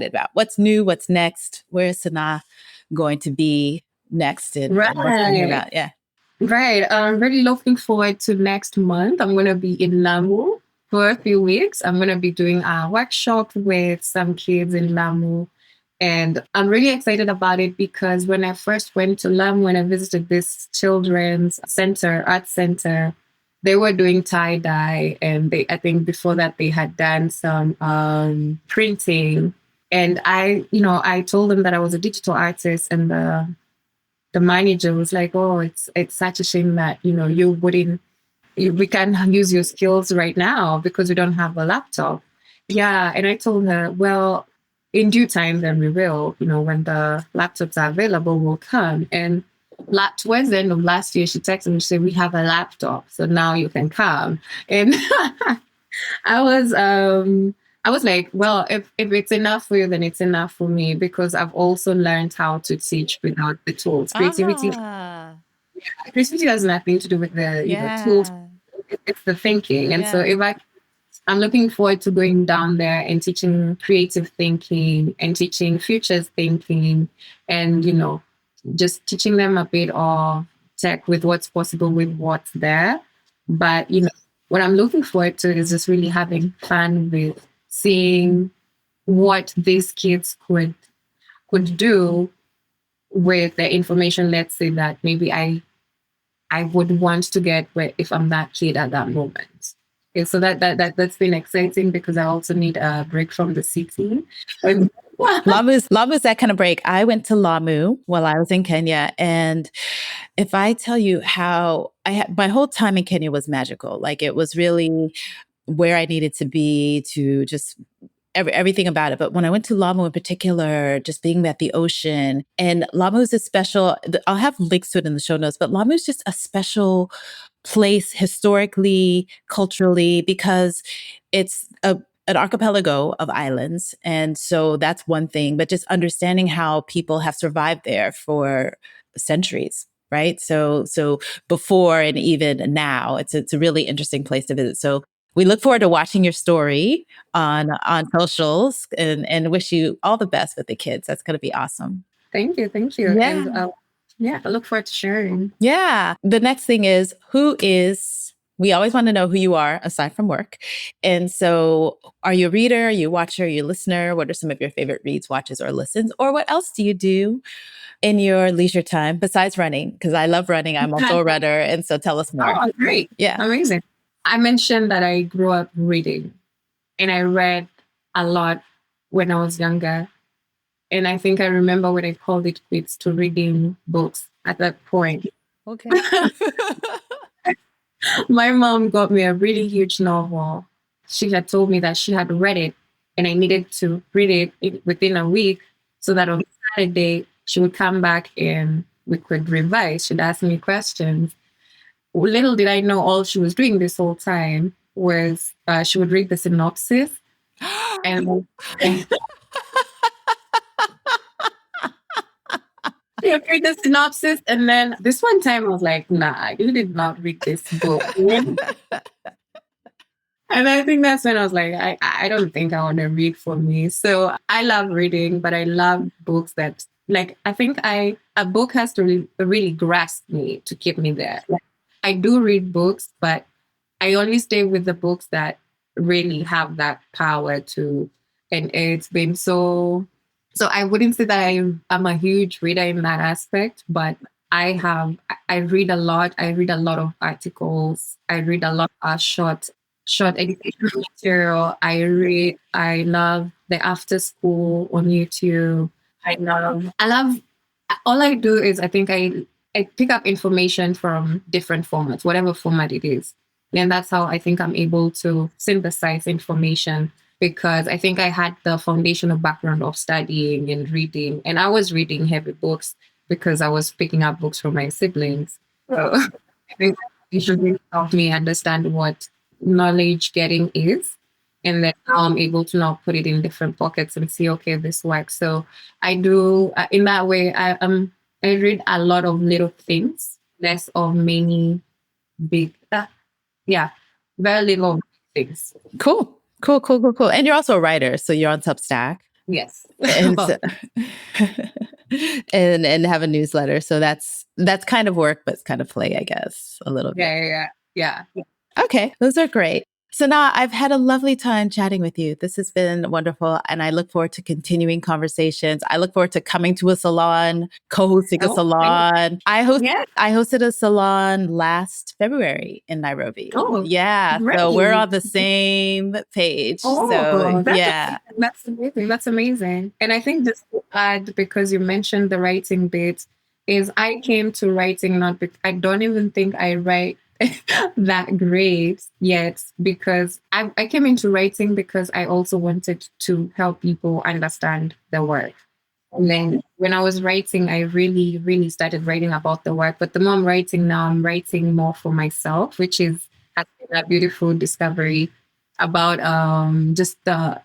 about? What's new? What's next? Where is Sanaa going to be next? And what's new Right. about? Yeah. Right. I'm really looking forward to next month. I'm going to be in Lamu for a few weeks. I'm going to be doing a workshop with some kids in Lamu. And I'm really excited about it because when I first went to Lamu, when I visited this children's art center, they were doing tie dye. And I think before that, they had done some printing. And I told them that I was a digital artist, and the manager was like, "Oh, it's such a shame that we can't use your skills right now because we don't have a laptop." Yeah, and I told her, "Well, in due time, then we will. When the laptops are available, we'll come." And towards the end of last year, she texted me. She said, "We have a laptop, so now you can come." And I was I was like, well, if it's enough for you, then it's enough for me, because I've also learned how to teach without the tools. Creativity has nothing to do with the tools. Yeah. It's the thinking. And so Yeah. I'm looking forward to going down there and teaching creative thinking and teaching futures thinking, and just teaching them a bit of tech with what's possible with what's there. But what I'm looking forward to is just really having fun with seeing what these kids could do with the information. Let's say that maybe I would want to get if I'm that kid at that moment. Okay, so that's been exciting because I also need a break from the city. Lamu's that kind of break. I went to Lamu while I was in Kenya, and if I tell you how my whole time in Kenya was magical. Like it was really where I needed to be to just everything about it. But when I went to Lamu in particular, just being at the ocean, and Lamu is a special, I'll have links to it in the show notes, but Lamu is just a special place historically, culturally, because it's an archipelago of islands. And so that's one thing, but just understanding how people have survived there for centuries. Right. So before and even now, it's a really interesting place to visit. So we look forward to watching your story on socials, and wish you all the best with the kids. That's going to be awesome. Thank you. Thank you. Yeah. And yeah, I look forward to sharing. Yeah. The next thing is we always want to know who you are aside from work. And so, are you a reader? Are you a watcher? Are you a listener? What are some of your favorite reads, watches, or listens? Or what else do you do in your leisure time besides running? Because I love running. I'm also a runner. And so, tell us more. Oh, great. Yeah. Amazing. I mentioned that I grew up reading and I read a lot when I was younger. And I think I remember when I called it quits to reading books at that point. Okay. My mom got me a really huge novel. She had told me that she had read it and I needed to read it within a week so that on Saturday she would come back and we could revise. She'd ask me questions. Little did I know all she was doing this whole time was she would read the synopsis and she would read the synopsis. And then this one time I was like, nah, you did not read this book. And I think that's when I was like, I don't think I want to read for me. So I love reading, but I love books that, like, I think a book has to really grasp me to keep me there. Like, I do read books, but I only stay with the books that really have that power to, and it's been so I wouldn't say that I'm a huge reader in that aspect, but I read a lot. I read a lot of articles. I read a lot of short educational material. I love the after school on YouTube. I love, all I do is I think I pick up information from different formats, whatever format it is. And that's how I think I'm able to synthesize information because I think I had the foundational background of studying and reading. And I was reading heavy books because I was picking up books from my siblings. So I think it should really help me understand what knowledge getting is. And then now I'm able to now put it in different pockets and see, okay, this works. So I do in that way. I read a lot of little things, less of many big. Yeah, very little things. Cool. And you're also a writer, so you're on Substack. Yes, and and have a newsletter. So that's kind of work, but it's kind of play, I guess, a little bit. Yeah. Okay, those are great. So now I've had a lovely time chatting with you. This has been wonderful. And I look forward to continuing conversations. I look forward to coming to a salon, co-hosting a salon. I hosted a salon last February in Nairobi. Oh, yeah. great. So we're on the same page. That's amazing. That's amazing. And I think just to add, because you mentioned the writing bit, is I came to writing not because I don't even think I write that great yet, because I came into writing because I also wanted to help people understand the work. And then when I was writing, I really, really started writing about the work. But the more I'm writing now, I'm writing more for myself, which is a beautiful discovery about just the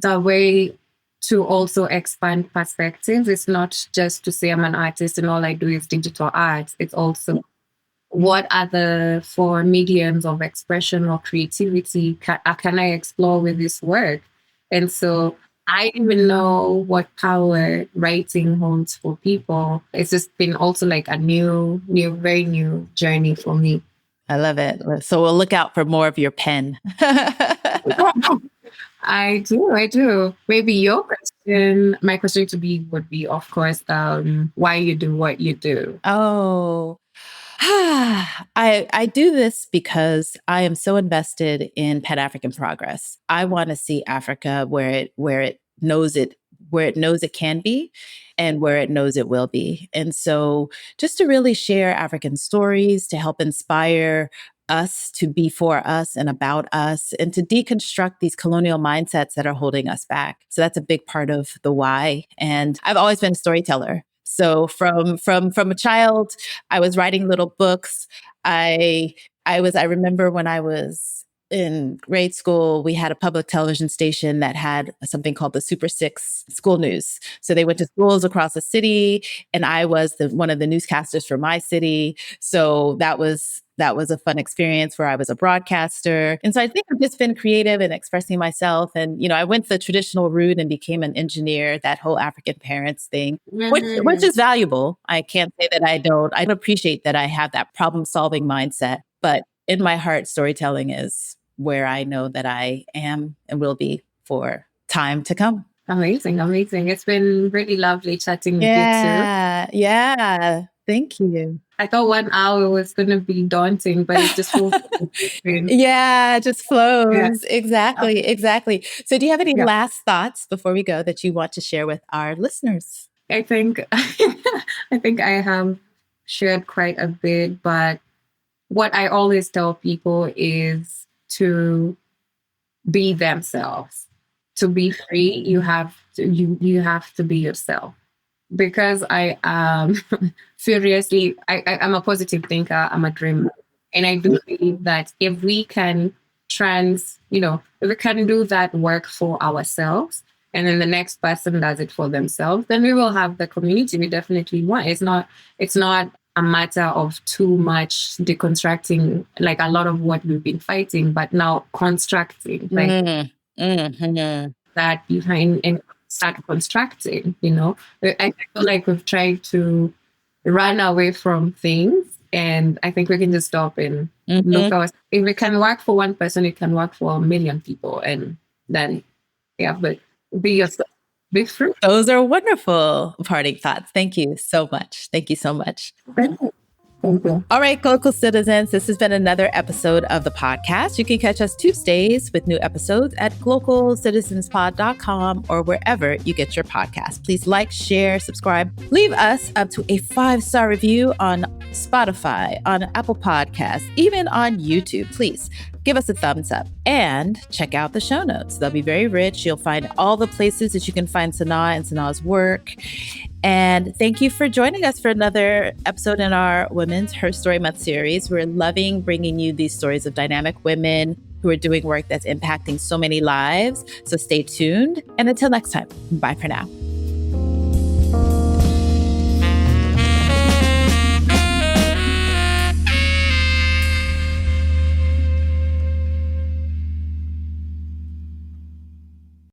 way to also expand perspectives. It's not just to say I'm an artist and all I do is digital art. It's also what other for mediums of expression or creativity can I explore with this work? And so I didn't even know what power writing holds for people. It's just been also like a very new journey for me. I love it. So we'll look out for more of your pen. I do. Maybe my question would be, of course, why you do what you do. Oh, I do this because I am so invested in Pan-African progress. I want to see Africa where it knows it can be and where it knows it will be. And so just to really share African stories, to help inspire us to be for us and about us, and to deconstruct these colonial mindsets that are holding us back. So that's a big part of the why. And I've always been a storyteller. So from a child, I was writing little books. I remember when I was in grade school, we had a public television station that had something called the Super Six School News. So they went to schools across the city, and I was one of the newscasters for my city. So that was a fun experience where I was a broadcaster. And so I think I've just been creative and expressing myself. And, I went the traditional route and became an engineer, that whole African parents thing, which is valuable. I can't say that I don't. I appreciate that I have that problem solving mindset. But in my heart, storytelling is where I know that I am and will be for time to come. Amazing. It's been really lovely chatting with you too. Yeah. Thank you. I thought 1 hour was going to be daunting, but it just flows. It just flows. Yeah. Exactly. So do you have any last thoughts before we go that you want to share with our listeners? I think I have shared quite a bit, but what I always tell people is to be themselves. To be free, you have to be yourself. Because I am furiously, I'm a positive thinker, I'm a dreamer. And I do believe that if we can if we can do that work for ourselves, and then the next person does it for themselves, then we will have the community we definitely want. It's not a matter of too much deconstructing, like a lot of what we've been fighting, but now constructing, like that behind and start constructing. I feel like we've tried to run away from things, and I think we can just stop and look at if it can work for one person, it can work for 1 million people, and then but be yourself. Be free. Those are wonderful parting thoughts. Thank you so much. Thank you so much. Thank you. All right, Glocal citizens, this has been another episode of the podcast. You can catch us Tuesdays with new episodes at glocalcitizenspod.com or wherever you get your podcast. Please like, share, subscribe. Leave us up to a 5-star review on Spotify, on Apple Podcasts, even on YouTube. Please give us a thumbs up and check out the show notes. They'll be very rich. You'll find all the places that you can find Sanaa and Sanaa's work. And thank you for joining us for another episode in our Women's Her Story Month series. We're loving bringing you these stories of dynamic women who are doing work that's impacting so many lives. So stay tuned. And until next time, bye for now.